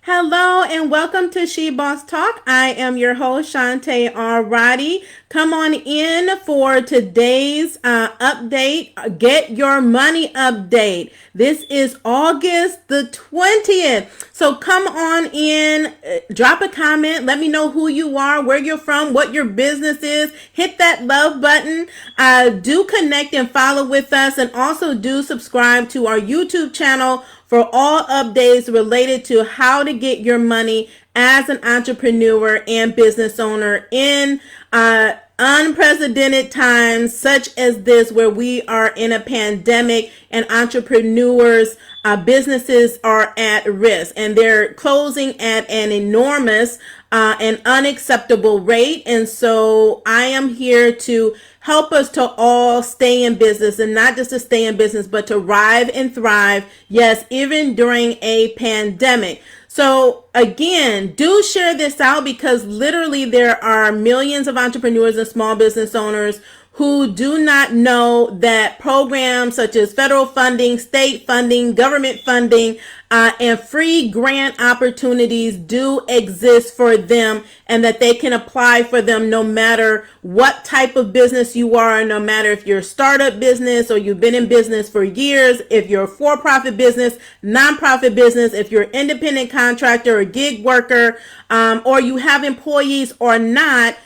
Hello and welcome to She Boss Talk. I am your host, Shantae Alrighty. Come on in for today's update, Get Your Money update. This is August the 20th. So come on in, drop a comment, let me know who you are, where you're from, what your business is. Hit that love button. Do connect and follow with us, and also do subscribe to our YouTube channel for all updates related to how to get your money as an entrepreneur and business owner in unprecedented times such as this, where we are in a pandemic and entrepreneurs businesses are at risk and they're closing at an enormous and unacceptable rate. And so I am here to help us to all stay in business, and not just to stay in business, but to rise and thrive. Yes, even during a pandemic. So again, do share this out, because literally there are millions of entrepreneurs and small business owners who do not know that programs such as federal funding, state funding, government funding, and free grant opportunities do exist for them, and that they can apply for them no matter what type of business you are, no matter if you're a startup business or you've been in business for years, if you're a for-profit business, nonprofit business, if you're an independent contractor or gig worker, or you have employees or not.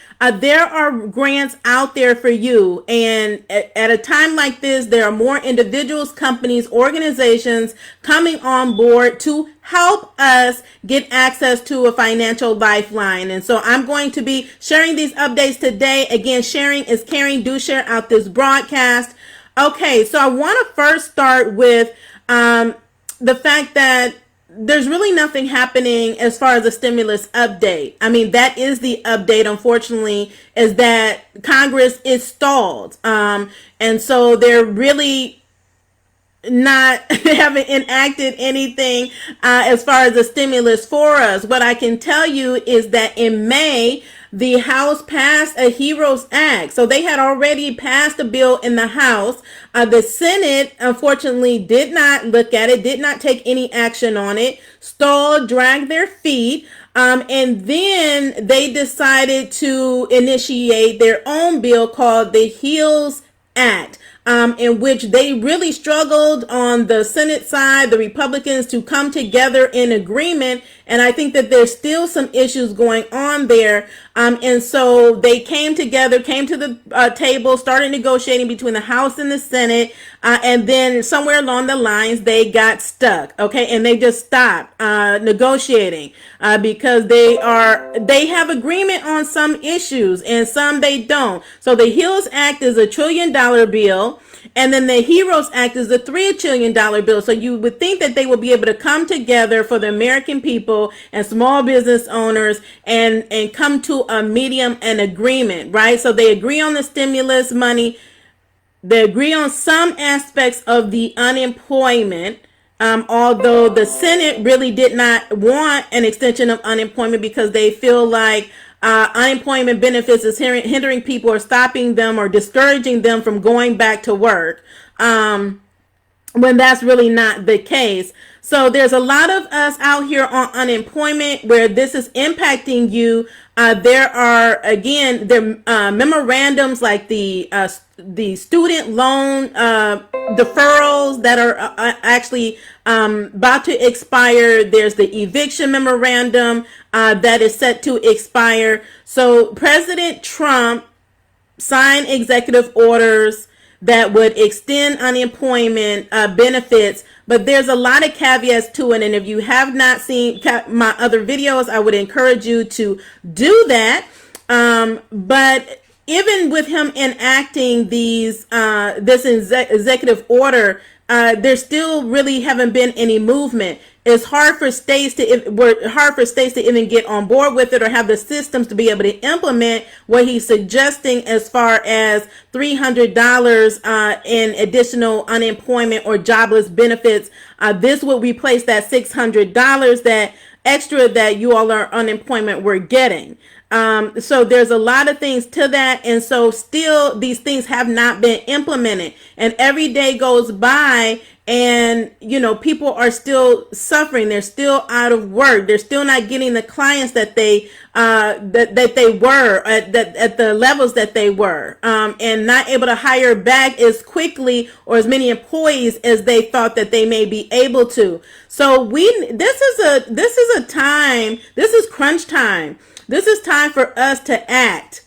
There are grants out there for you. And at a time like this, there are more individuals, companies, organizations coming on board to help us get access to a financial lifeline. And so I'm going to be sharing these updates today. Again, sharing is caring. Do share out this broadcast. Okay, so I want to first start with the fact that there's really nothing happening as far as a stimulus update. I mean, that is the update, unfortunately, is that Congress is stalled. And so they're really not haven't enacted anything as far as a stimulus for us. What I can tell you is that in May, the House passed a HEROES Act. So they had already passed a bill in the House. The Senate, unfortunately, did not look at it, did not take any action on it, stalled, dragged their feet. And then they decided to initiate their own bill called the HEALS Act. In which they really struggled on the Senate side, the Republicans, to come together in agreement. And I think that there's still some issues going on there. And so they came together, came to the table, started negotiating between the House and the Senate. And then somewhere along the lines, they got stuck. Okay. And they just stopped negotiating because they have agreement on some issues and some they don't. So the HEALS Act is $1 trillion bill. And then the HEROES Act is a $3 trillion bill. So you would think that they would be able to come together for the American people and small business owners and come to a medium and agreement, right? So they agree on the stimulus money. They agree on some aspects of the unemployment. Although the Senate really did not want an extension of unemployment because they feel like unemployment benefits is hindering people or stopping them or discouraging them from going back to work, when that's really not the case. So there's a lot of us out here on unemployment where this is impacting you. There are, again, memorandums like the student loan deferrals that are actually about to expire. There's the eviction memorandum that is set to expire. So President Trump signed executive orders that would extend unemployment benefits, but there's a lot of caveats to it. And if you have not seen my other videos, I would encourage you to do that. But even with him enacting these this executive order, there still really haven't been any movement. It's hard for states to even get on board with it or have the systems to be able to implement what he's suggesting as far as $300 in additional unemployment or jobless benefits. This would replace that $600 that extra that you all are unemployment were getting. So there's a lot of things to that. And so still these things have not been implemented. And every day goes by and, people are still suffering. They're still out of work. They're still not getting the clients that they that they were at the levels that they were, and not able to hire back as quickly or as many employees as they thought that they may be able to. So this is a time. This is crunch time. This is time for us to act.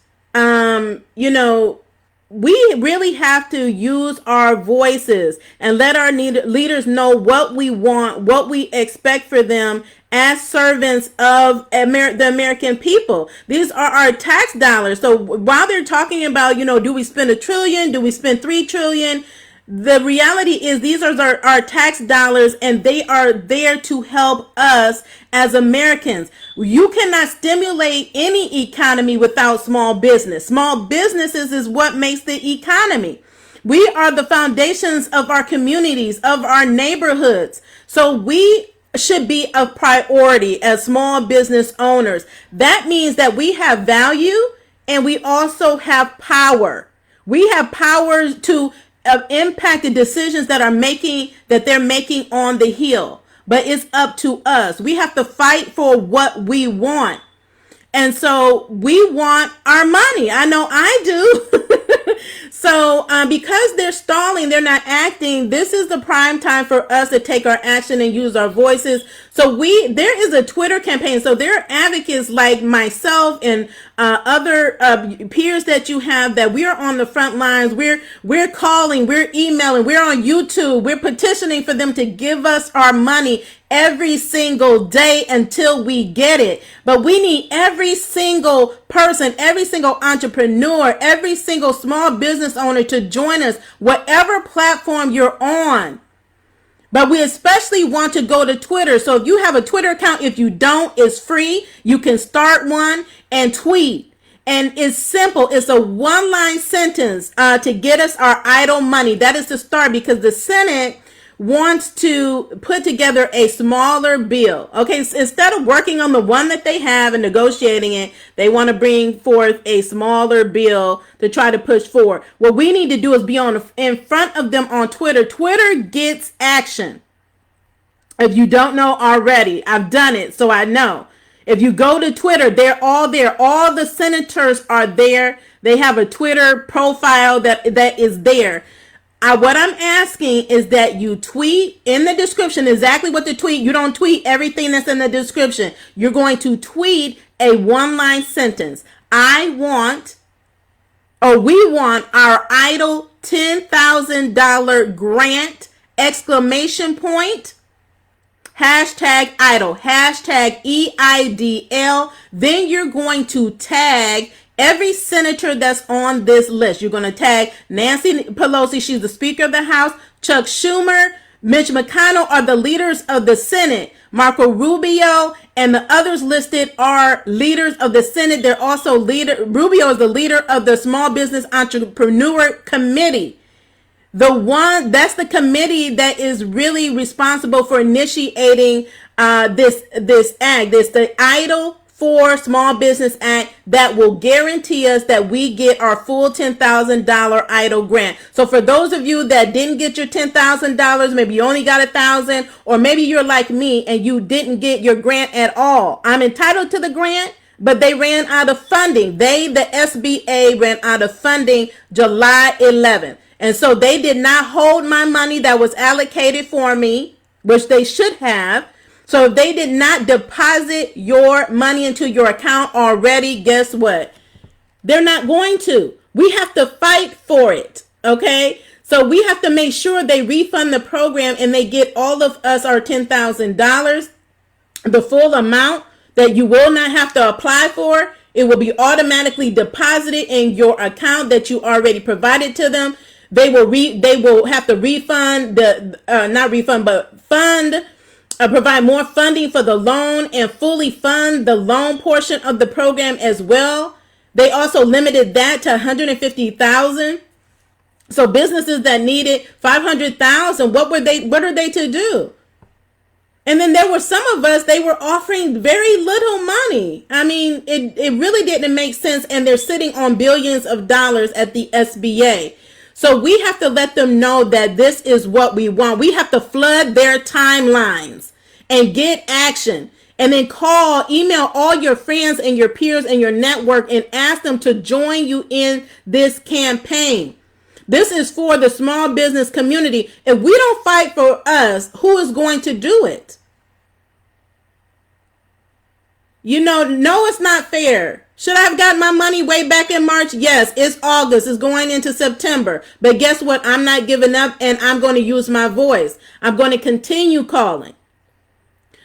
We really have to use our voices and let our leaders know what we want, what we expect for them as servants of the American people. These are our tax dollars. So while they're talking about, do we spend $1 trillion? Do we spend $3 trillion? The reality is these are our tax dollars, and they are there to help us as Americans. You cannot stimulate any economy without small business. Small businesses is what makes the economy. We are the foundations of our communities, of our neighborhoods. So we should be a priority as small business owners. That means that we have value and we also have power. We have power to impact the decisions that they're making on the Hill. But it's up to us. We have to fight for what we want. And so we want our money. I know I do. So because they're stalling, they're not acting, this is the prime time for us to take our action and use our voices. So there is a Twitter campaign. So there are advocates like myself and other peers that you have that we are on the front lines. We're calling, we're emailing, we're on YouTube, we're petitioning for them to give us our money every single day until we get it. But we need every single person, every single entrepreneur, every single small business owner to join us, whatever platform you're on. But we especially want to go to Twitter. So if you have a Twitter account, if you don't, it's free. You can start one and tweet. And it's simple. It's a one-line sentence to get us our idle money. That is the start, because the Senate wants to put together a smaller bill. Okay, so instead of working on the one that they have and negotiating it, they want to bring forth a smaller bill to try to push forward. What we need to do is be in front of them on Twitter. Twitter gets action. If you don't know already, I've done it, so I know. If you go to Twitter, they're all there. All the senators are there. They have a Twitter profile that is there. What I'm asking is that you tweet in the description exactly what to tweet. You don't tweet everything that's in the description. You're going to tweet a one-line sentence. We want our idle $10,000 grant, ! Hashtag idle, hashtag EIDL. Then you're going to tag every senator that's on this list. You're going to tag Nancy Pelosi. She's the Speaker of the House. Chuck Schumer, Mitch McConnell are the leaders of the Senate. Marco Rubio and the others listed are leaders of the Senate. They're also Rubio is the leader of the Small Business Entrepreneur Committee. That's the committee that is really responsible for initiating this act. The Idle for Small Business Act that will guarantee us that we get our full $10,000 EIDL grant. So for those of you that didn't get your $10,000, maybe you only got $1,000, or maybe you're like me and you didn't get your grant at all. I'm entitled to the grant, but they ran out of funding. The SBA ran out of funding July 11th. And so they did not hold my money that was allocated for me, which they should have. So if they did not deposit your money into your account already, guess what? They're not going to. We have to fight for it, okay? So we have to make sure they refund the program and they get all of us our $10,000, the full amount that you will not have to apply for. It will be automatically deposited in your account that you already provided to them. They will have to refund provide more funding for the loan and fully fund the loan portion of the program as well. They also limited that to $150,000. So businesses that needed $500,000, what are they to do? And then there were some of us, they were offering very little money. I mean, it really didn't make sense. And they're sitting on billions of dollars at the SBA. So we have to let them know that this is what we want. We have to flood their timelines and get action. And then email all your friends and your peers and your network and ask them to join you in this campaign. This is for the small business community. If we don't fight for us, who is going to do it? No, it's not fair. Should I have gotten my money way back in March? Yes, it's August. It's going into September. But guess what? I'm not giving up, and I'm going to use my voice. I'm going to continue calling.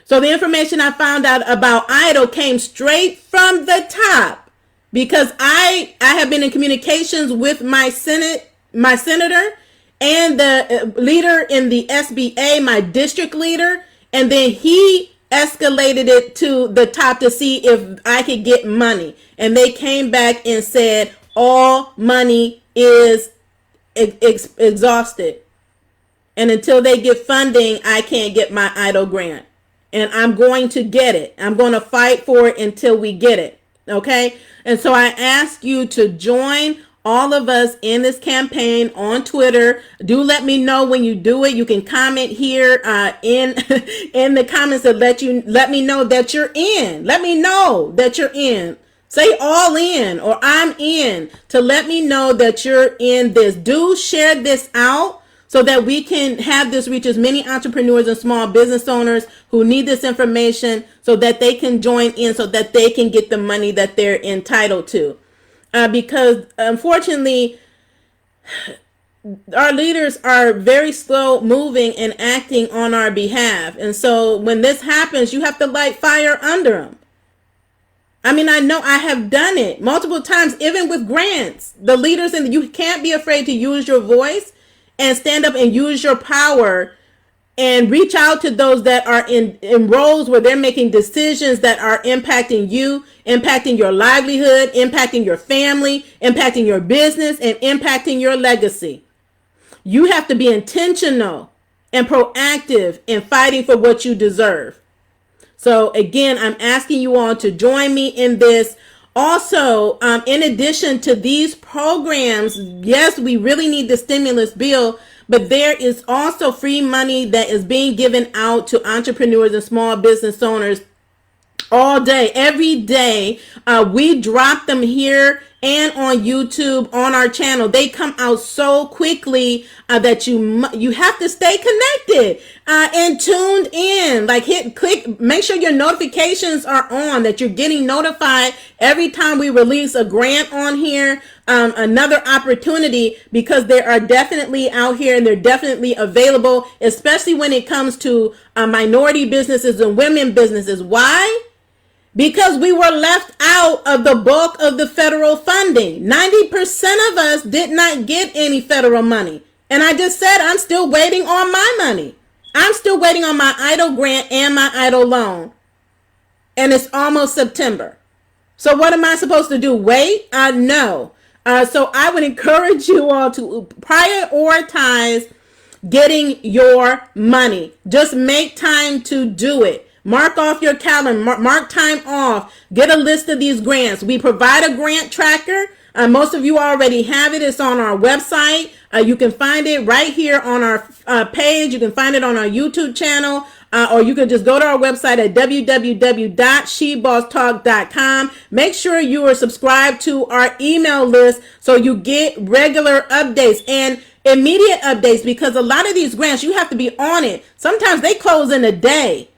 So the information I found out about EIDL came straight from the top, because I have been in communications with my senator and the leader in the SBA, my district leader, and then he escalated it to the top to see if I could get money. And they came back and said all money is exhausted. And until they get funding, I can't get my EIDL grant. And I'm going to get it. I'm going to fight for it until we get it. Okay? And so I ask you to join all of us in this campaign on Twitter. Do let me know when you do it. You can comment here in the comments and let me know that you're in. Let me know that you're in. Say all in or I'm in to let me know that you're in this. Do share this out so that we can have this reach as many entrepreneurs and small business owners who need this information so that they can join in, so that they can get the money that they're entitled to. Because unfortunately, our leaders are very slow moving and acting on our behalf. And so when this happens, you have to light fire under them. I mean, I know I have done it multiple times, even with grants. The leaders, and you can't be afraid to use your voice and stand up and use your power and reach out to those that are in roles where they're making decisions that are impacting you, impacting your livelihood, impacting your family, impacting your business, and impacting your legacy. You have to be intentional and proactive in fighting for what you deserve. So again, I'm asking you all to join me in this. Also, in addition to these programs, yes, we really need the stimulus bill, but there is also free money that is being given out to entrepreneurs and small business owners all day, every day. We drop them here and on YouTube on our channel. They come out so quickly that you have to stay connected and tuned in. Like click, make sure your notifications are on, that you're getting notified every time we release a grant on here, another opportunity, because they are definitely out here and they're definitely available, especially when it comes to minority businesses and women businesses. Why? Because we were left out of the bulk of the federal funding. 90% of us did not get any federal money. And I just said, I'm still waiting on my money. I'm still waiting on my EIDL grant and my EIDL loan. And it's almost September. So what am I supposed to do? Wait? No. So I would encourage you all to prioritize getting your money. Just make time to do it. Mark off your calendar, mark time off, get a list of these grants. We provide a grant tracker. Most of you already have it. It's on our website. You can find it right here on our page. You can find it on our YouTube channel, or you can just go to our website at www.shebosstalk.com. Make sure you are subscribed to our email list so you get regular updates and immediate updates, because a lot of these grants, you have to be on it. Sometimes they close in a day.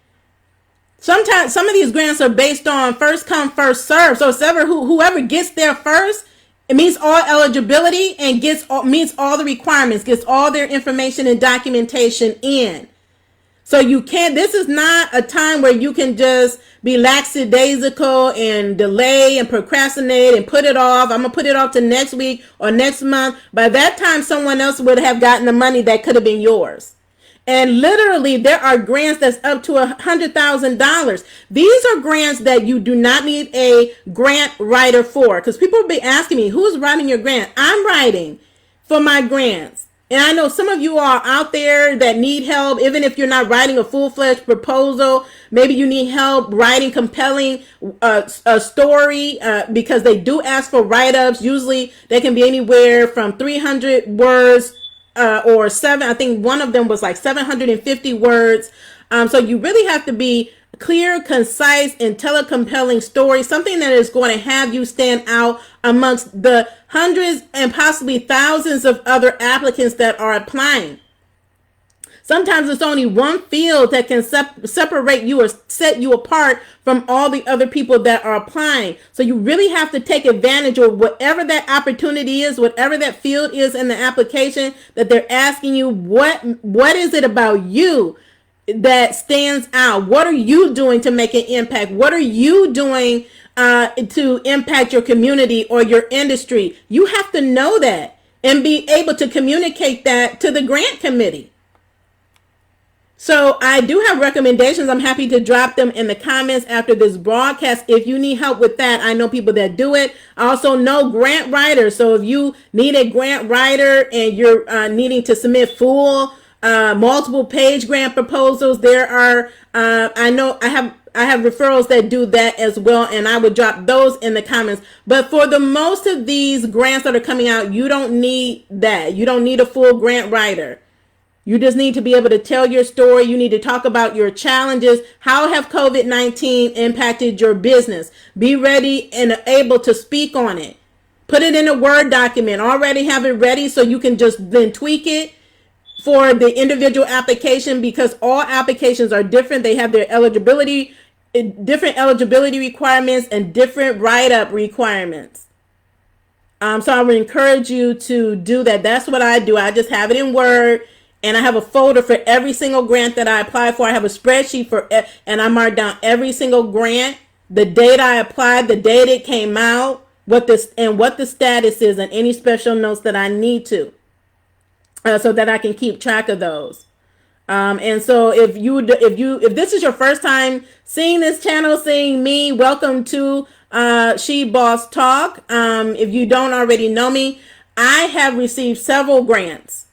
Sometimes some of these grants are based on first come, first serve. So whoever gets there first, it meets all eligibility and meets all the requirements, gets all their information and documentation in. So this is not a time where you can just be lackadaisical and delay and procrastinate and put it off. I'm going to put it off to next week or next month. By that time, someone else would have gotten the money that could have been yours. And literally, there are grants that's up to $100,000. These are grants that you do not need a grant writer for. Because people will be asking me, who's writing your grant? I'm writing for my grants. And I know some of you are out there that need help, even if you're not writing a full-fledged proposal. Maybe you need help writing compelling a story because they do ask for write-ups. Usually they can be anywhere from 300 words or I think one of them was like 750 words. So you really have to be clear, concise, and tell a compelling story, something that is going to have you stand out amongst the hundreds and possibly thousands of other applicants that are applying. Sometimes it's only one field that can separate you or set you apart from all the other people that are applying. So you really have to take advantage of whatever that opportunity is, whatever that field is in the application that they're asking you. What is it about you that stands out? What are you doing to make an impact? What are you doing to impact your community or your industry? You have to know that and be able to communicate that to the grant committee. So I do have recommendations. I'm happy to drop them in the comments after this broadcast. If you need help with that, I know people that do it. I also know grant writers. So if you need a grant writer and you're needing to submit full multiple page grant proposals, there are I know I have referrals that do that as well, and I would drop those in the comments. But for the most of these grants that are coming out, you don't need that. You don't need a full grant writer. You just need to be able to tell your story. You need to talk about your challenges. How have COVID-19 impacted your business? Be ready and able to speak on it. Put it in a Word document. Already have it ready so you can just then tweak it for the individual application, because all applications are different. They have their different eligibility requirements and different write-up requirements. So I would encourage you to do that. That's what I do. I just have it in Word, and I have a folder for every single grant that I apply for. I have a spreadsheet and I mark down every single grant, the date I applied, the date it came out, what the status is, and any special notes that I need to. So that I can keep track of those. And so if this is your first time seeing this channel, seeing me, welcome to She Boss Talk. If you don't already know me, I have received several grants,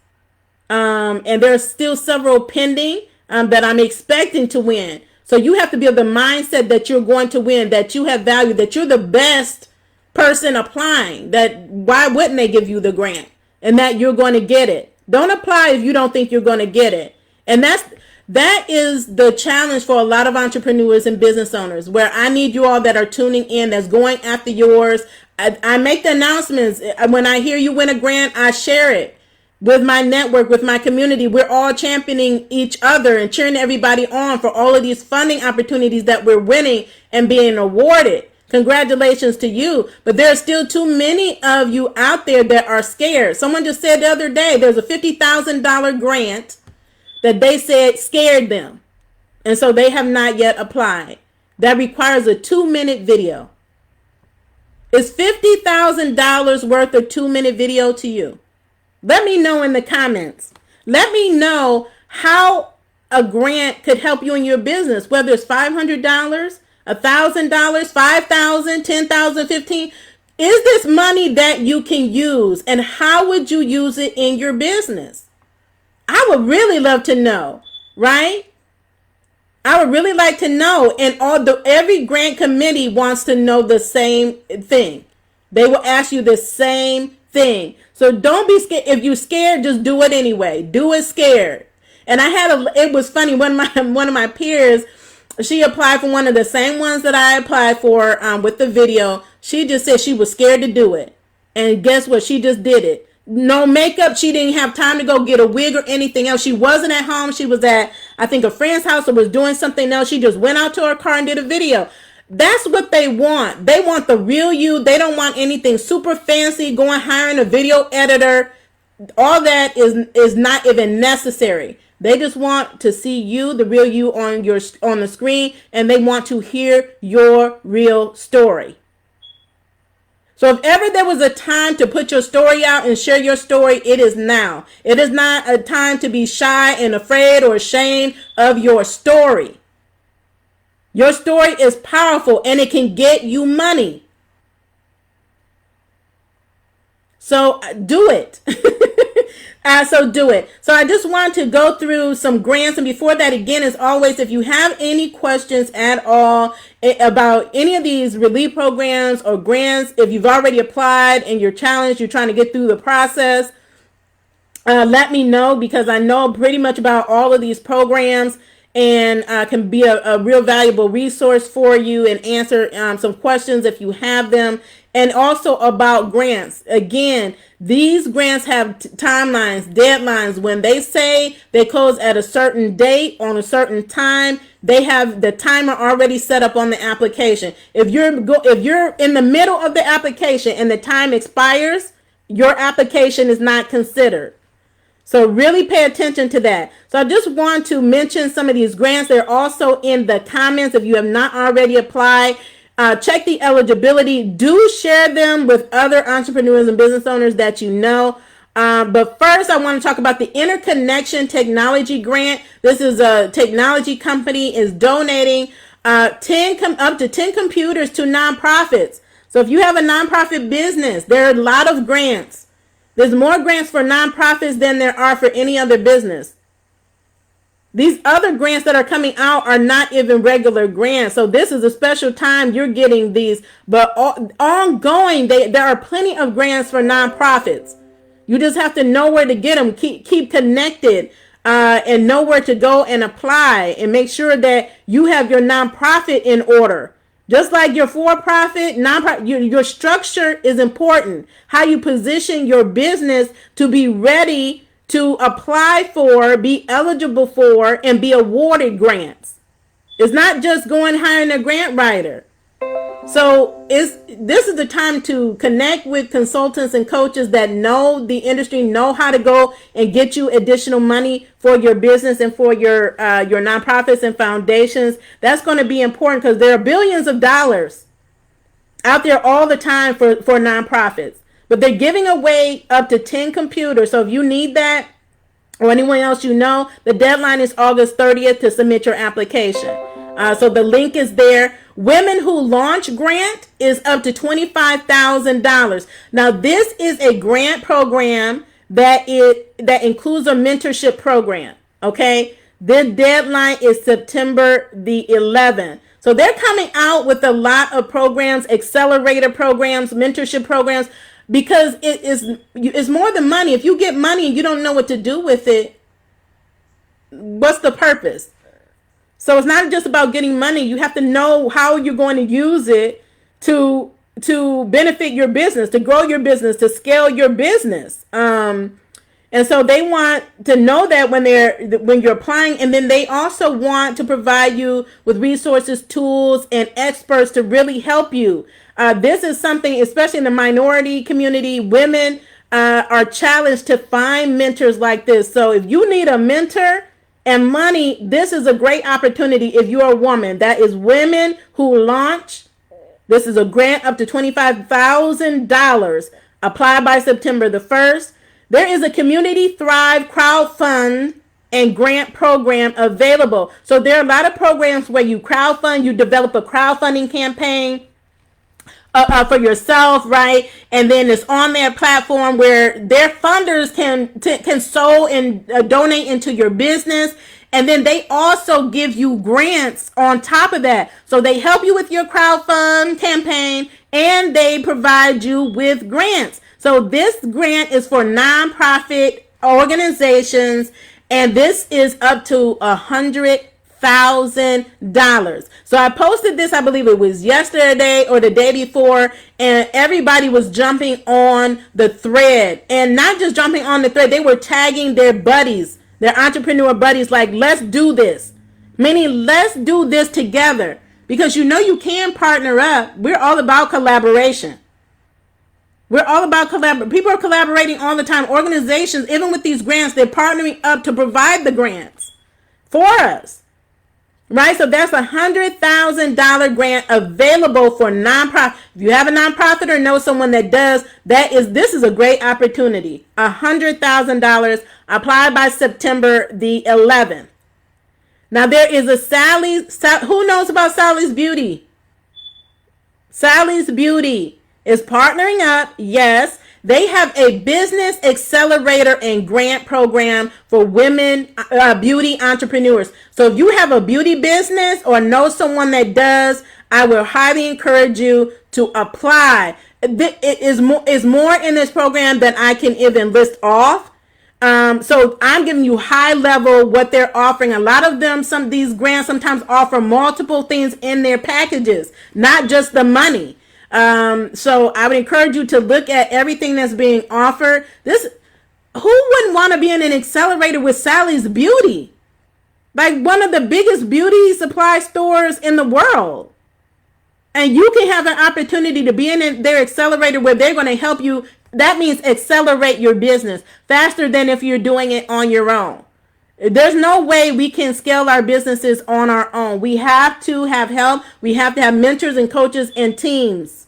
and there's still several pending that I'm expecting to win. So you have to be of the mindset that you're going to win, that you have value, that you're the best person applying, that why wouldn't they give you the grant, and that you're going to get it. Don't apply if you don't think you're going to get it. And that is the challenge for a lot of entrepreneurs and business owners, where I need you all that are tuning in, that's going after yours. I make the announcements. When I hear you win a grant, I share it with my network, with my community. We're all championing each other and cheering everybody on for all of these funding opportunities that we're winning and being awarded. Congratulations to you. But there are still too many of you out there that are scared. Someone just said the other day, there's a $50,000 grant that they said scared them. And so they have not yet applied. That requires a 2-minute video. Is $50,000 worth a 2-minute video to you? Let me know in the comments. Let me know how a grant could help you in your business, whether it's $500, $1,000, $5,000, $10,000, $15,000. Is this money that you can use, and how would you use it in your business? I would really love to know, right? I would really like to know. And every grant committee wants to know the same thing. They will ask you the same thing. So don't be scared. If you're scared, just do it anyway. Do it scared. And it was funny. One of my peers, she applied for one of the same ones that I applied for with the video. She just said she was scared to do it. And guess what? She just did it. No makeup. She didn't have time to go get a wig or anything else. She wasn't at home. She was at, I think, a friend's house or was doing something else. She just went out to her car and did a video. That's what they want. They want the real you. They don't want anything super fancy, going hiring a video editor. All that is not even necessary. They just want to see you, the real you, on the screen, and they want to hear your real story. So if ever there was a time to put your story out and share your story, it is now. It is not a time to be shy and afraid or ashamed of your story. Your story is powerful and it can get you money. So do it. So do it. So I just want to go through some grants. And before that, again, as always, if you have any questions at all about any of these relief programs or grants, if you've already applied and you're challenged, you're trying to get through the process, let me know, because I know pretty much about all of these programs, and can be a real valuable resource for you and answer some questions if you have them. And also about grants. Again, these grants have timelines, deadlines. When they say they close at a certain date on a certain time, they have the timer already set up on the application. If you're in the middle of the application and the time expires, your application is not considered. So really pay attention to that. So I just want to mention some of these grants. They're also in the comments. If you have not already applied, check the eligibility. Do share them with other entrepreneurs and business owners that you know. But first, I want to talk about the Interconnection Technology Grant. This is a technology company is donating up to 10 computers to nonprofits. So if you have a nonprofit business, there are a lot of grants. There's more grants for nonprofits than there are for any other business. These other grants that are coming out are not even regular grants. So this is a special time you're getting these. But ongoing, there are plenty of grants for nonprofits. You just have to know where to get them. Keep connected and know where to go and apply. And make sure that you have your nonprofit in order. Just like your for-profit, nonprofit, your structure is important. How you position your business to be ready to apply for, be eligible for, and be awarded grants. It's not just going hiring a grant writer. So this is the time to connect with consultants and coaches that know the industry, know how to go and get you additional money for your business and for your nonprofits and foundations. That's going to be important, because there are billions of dollars out there all the time for nonprofits. But they're giving away up to 10 computers. So if you need that, or anyone else you know, the deadline is August 30th to submit your application. So the link is there. Women Who Launch Grant is up to $25,000. Now, this is a grant program that includes a mentorship program. Okay, the deadline is September the 11th. So they're coming out with a lot of programs, accelerator programs, mentorship programs, because it's more than money. If you get money and you don't know what to do with it, what's the purpose? So it's not just about getting money. You have to know how you're going to use it to benefit your business, to grow your business, to scale your business. And so they want to know that when you're applying, and then they also want to provide you with resources, tools, and experts to really help you. This is something, especially in the minority community, women are challenged to find mentors like this. So if you need a mentor and money, this is a great opportunity if you're a woman. That is Women Who Launch. This is a grant up to $25,000. Apply by September the 1st. There is a Community Thrive crowdfund and grant program available. So there are a lot of programs where you crowdfund, you develop a crowdfunding campaign for yourself, right? And then it's on their platform where their funders can sow and donate into your business. And then they also give you grants on top of that. So they help you with your crowdfund campaign, and they provide you with grants. So this grant is for nonprofit organizations, and this is up to $100,000. So I posted this, I believe it was yesterday or the day before, and everybody was jumping on the thread. And not just jumping on the thread, they were tagging their buddies, their entrepreneur buddies, like, let's do this. Meaning, let's do this together. Because you can partner up. We're all about collaboration. We're all about collaboration. People are collaborating all the time. Organizations, even with these grants, they're partnering up to provide the grants for us. Right? So that's $100,000 grant available for nonprofit. If you have a nonprofit or know someone that does, this is a great opportunity. $100,000. Apply by September the 11th. Now there is a who knows about Sally's Beauty? Sally's Beauty is partnering up. Yes, They have a business accelerator and grant program for women beauty entrepreneurs. So if you have a beauty business or know someone that does, I will highly encourage you to apply. It is more in this program than I can even list off. So I'm giving you high level what they're offering. A lot of them, some of these grants sometimes offer multiple things in their packages, not just the money. So I would encourage you to look at everything that's being offered. Who wouldn't want to be in an accelerator with Sally's Beauty? Like one of the biggest beauty supply stores in the world. And you can have an opportunity to be in their accelerator where they're going to help you. That means accelerate your business faster than if you're doing it on your own. There's no way we can scale our businesses on our own. We have to have help. We have to have mentors and coaches and teams.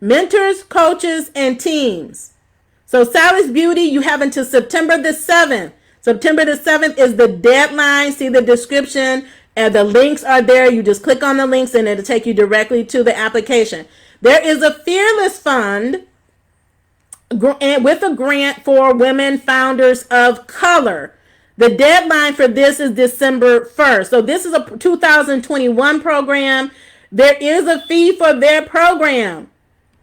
Mentors, coaches, and teams. So Sally's Beauty, you have until September the 7th. September the 7th is the deadline. See the description. And the links are there. You just click on the links and it'll take you directly to the application. There is a Fearless Fund with a grant for women founders of color. The deadline for this is December 1st. So this is a 2021 program. There is a fee for their program.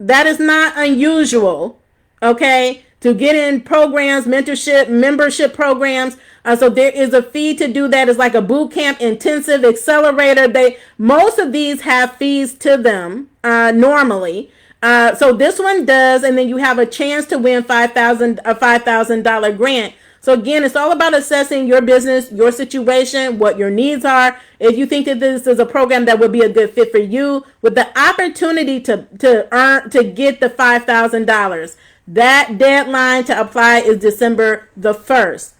That is not unusual, okay, to get in programs, mentorship, membership programs. So there is a fee to do that. It's like a boot camp, intensive, accelerator. Most of these have fees to them normally. So this one does, and then you have a chance to win a $5,000 grant. So again, it's all about assessing your business, your situation, what your needs are. If you think that this is a program that would be a good fit for you, with the opportunity to get the $5,000, that deadline to apply is December the 1st.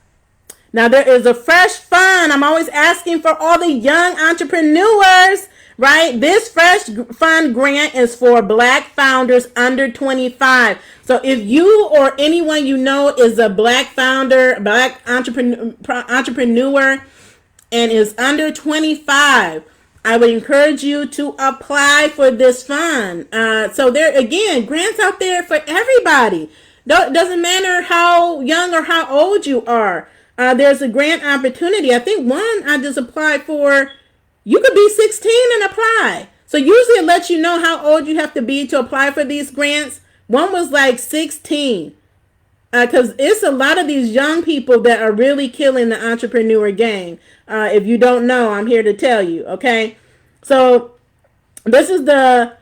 Now there is a fresh fund. I'm always asking for all the young entrepreneurs, right? This fresh fund grant is for Black founders under 25. So if you or anyone you know is a Black founder, Black entrepreneur, and is under 25, I would encourage you to apply for this fund. So there, again, grants out there for everybody. Doesn't matter how young or how old you are. There's a grant opportunity. I think one I just applied for, you could be 16 and apply. So usually it lets you know how old you have to be to apply for these grants. One was like 16. Because it's a lot of these young people that are really killing the entrepreneur game. If you don't know, I'm here to tell you, okay? So this is the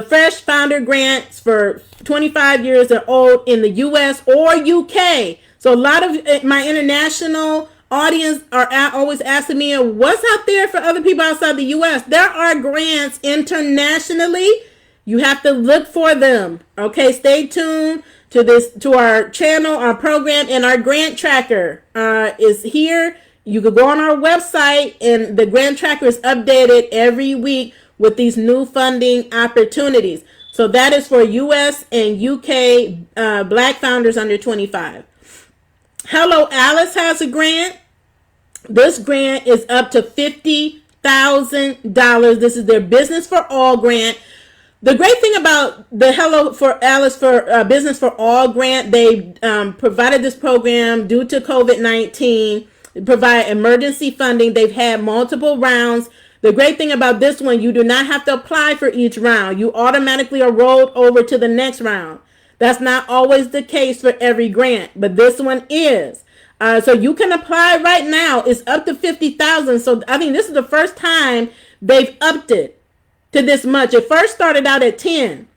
Fresh Founder Grants for 25 years or old in the U.S. or UK. So a lot of my international audience are always asking me, what's out there for other people outside the U.S.? There are grants internationally. You have to look for them. Okay, stay tuned to our channel, our program, and our grant tracker is here. You could go on our website, and the grant tracker is updated every week with these new funding opportunities. So that is for U.S. and U.K. Black founders under 25. Hello Alice has a grant. This grant is up to $50,000. This is their Business for All grant. The great thing about the Hello for Alice for Business for All grant, they provided this program due to COVID-19, provide emergency funding. They've had multiple rounds. The great thing about this one, you do not have to apply for each round. You automatically are rolled over to the next round. That's not always the case for every grant, but this one is. So you can apply right now. It's up to $50,000. So I think this is the first time they've upped it to this much. It first started out at 10,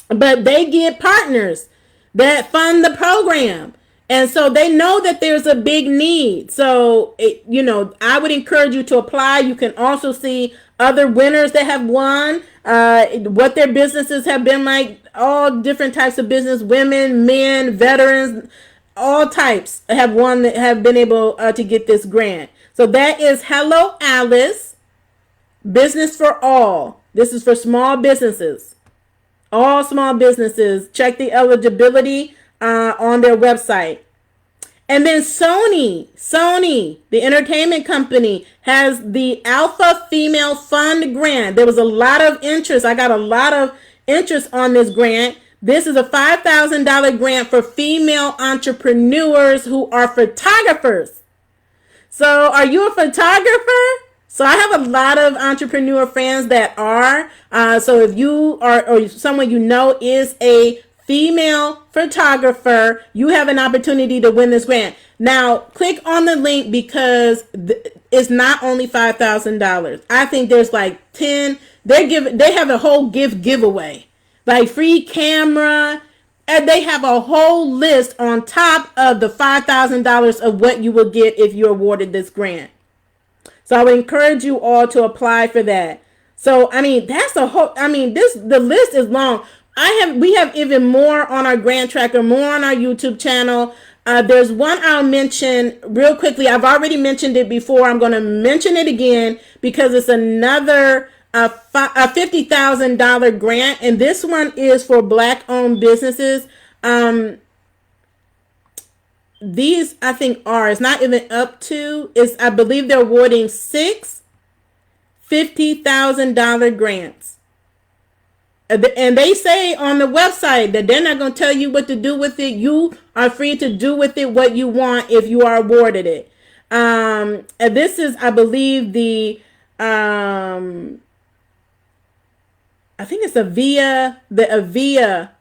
but they get partners that fund the program. And so they know that there's a big need. So, I would encourage you to apply. You can also see other winners that have won, what their businesses have been like, all different types of business, women, men, veterans, all types have won that have been able to get this grant. So that is Hello Alice, Business for All. This is for small businesses, all small businesses. Check the eligibility on their website. And then Sony, the entertainment company, has the Alpha Female Fund grant. There was a lot of interest. I got a lot of interest on this grant. This is a $5,000 grant for female entrepreneurs who are photographers. So are you a photographer? So I have a lot of entrepreneur friends that are. So if you are, or someone you know is a female photographer, you have an opportunity to win this grant. Now, click on the link because it's not only $5,000. I think there's like 10. They have a whole giveaway, like free camera, and they have a whole list on top of the $5,000 of what you will get if you're awarded this grant. So I would encourage you all to apply for that. So I mean, that's a whole. I mean, the list is long. We have even more on our grant tracker, more on our YouTube channel. There's one I'll mention real quickly. I've already mentioned it before. I'm going to mention it again because it's another a $50,000 grant, and this one is for Black-owned businesses. These I think it's not even up to. I believe they're awarding 6 $50,000 grants. And they say on the website that they're not going to tell you what to do with it. You are free to do with it what you want if you are awarded it. And this is, I believe, I think it's the Avia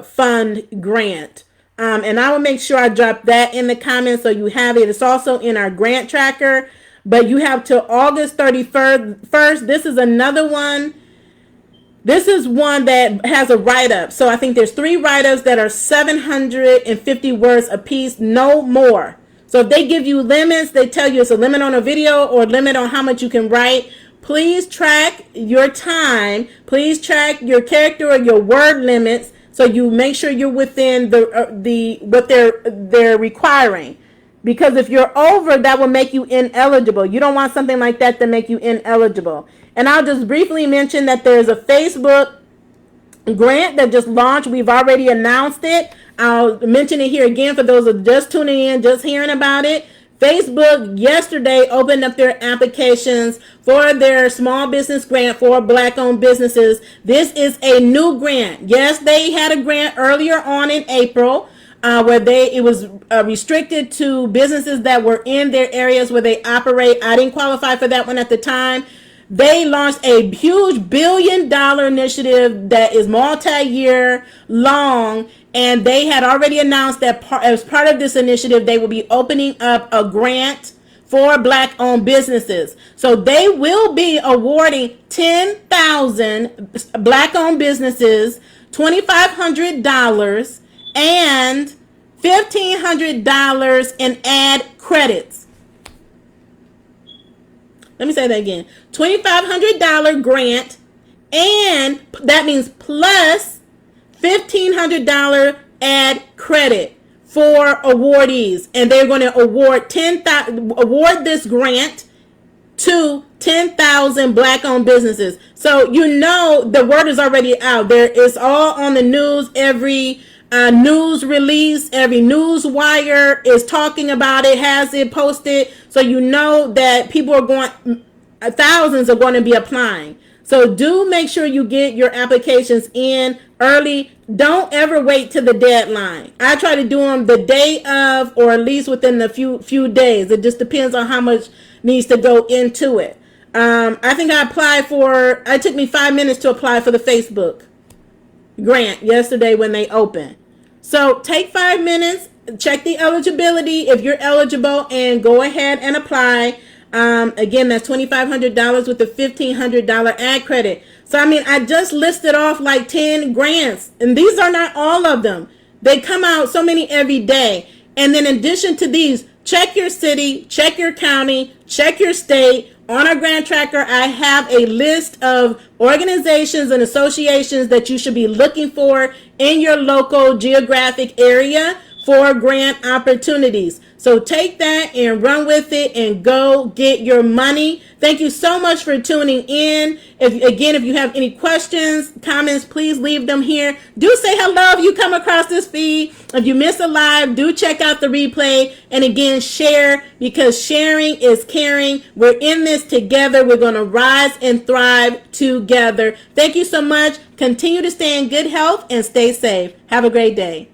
fund grant. And I will make sure I drop that in the comments so you have it. It's also in our grant tracker, but you have till August 31st. This is another one. This is one that has a write-up. So I think there's 3 write-ups that are 750 words a piece, no more. So if they give you limits, they tell you it's a limit on a video or limit on how much you can write. Please track your time. Please track your character or your word limits so you make sure you're within what they're requiring. Because if you're over, that will make you ineligible. You don't want something like that to make you ineligible. And I'll just briefly mention that there's a Facebook grant that just launched. We've already announced it. I'll mention it here again for those who are just tuning in, just hearing about it. Facebook yesterday opened up their applications for their small business grant for Black-owned businesses. This is a new grant. Yes, they had a grant earlier on in April where it was restricted to businesses that were in their areas where they operate. I didn't qualify for that one at the time. They launched a huge $1 billion initiative that is multi-year long, and they had already announced that as part of this initiative, they will be opening up a grant for Black-owned businesses. So they will be awarding 10,000 Black-owned businesses $2,500 and $1,500 in ad credits. Let me say that again. $2,500 grant, and that means plus $1,500 ad credit for awardees. And they're going to award this grant to 10,000 Black-owned businesses. So you know the word is already out there. It's all on the news. Every news release, every news wire is talking about it, has it posted. So you know that thousands are going to be applying. So do make sure you get your applications in early. Don't ever wait to the deadline. I try to do them the day of, or at least within the few days. It just depends on how much needs to go into it. I think it took me 5 minutes to apply for the Facebook grant yesterday when they opened. So take 5 minutes, check the eligibility if you're eligible, and go ahead and apply. Again, that's $2,500 with the $1,500 ad credit. So, I mean, I just listed off like 10 grants, and these are not all of them. They come out so many every day. And then in addition to these, check your city, check your county, check your state. On our grant tracker, I have a list of organizations and associations that you should be looking for in your local geographic area for grant opportunities. So take that and run with it and go get your money. Thank you so much for tuning in. If you have any questions, comments, please leave them here. Do say hello if you come across this feed. If you miss a live, do check out the replay. And again, share, because sharing is caring. We're in this together. We're going to rise and thrive together. Thank you so much. Continue to stay in good health and stay safe. Have a great day.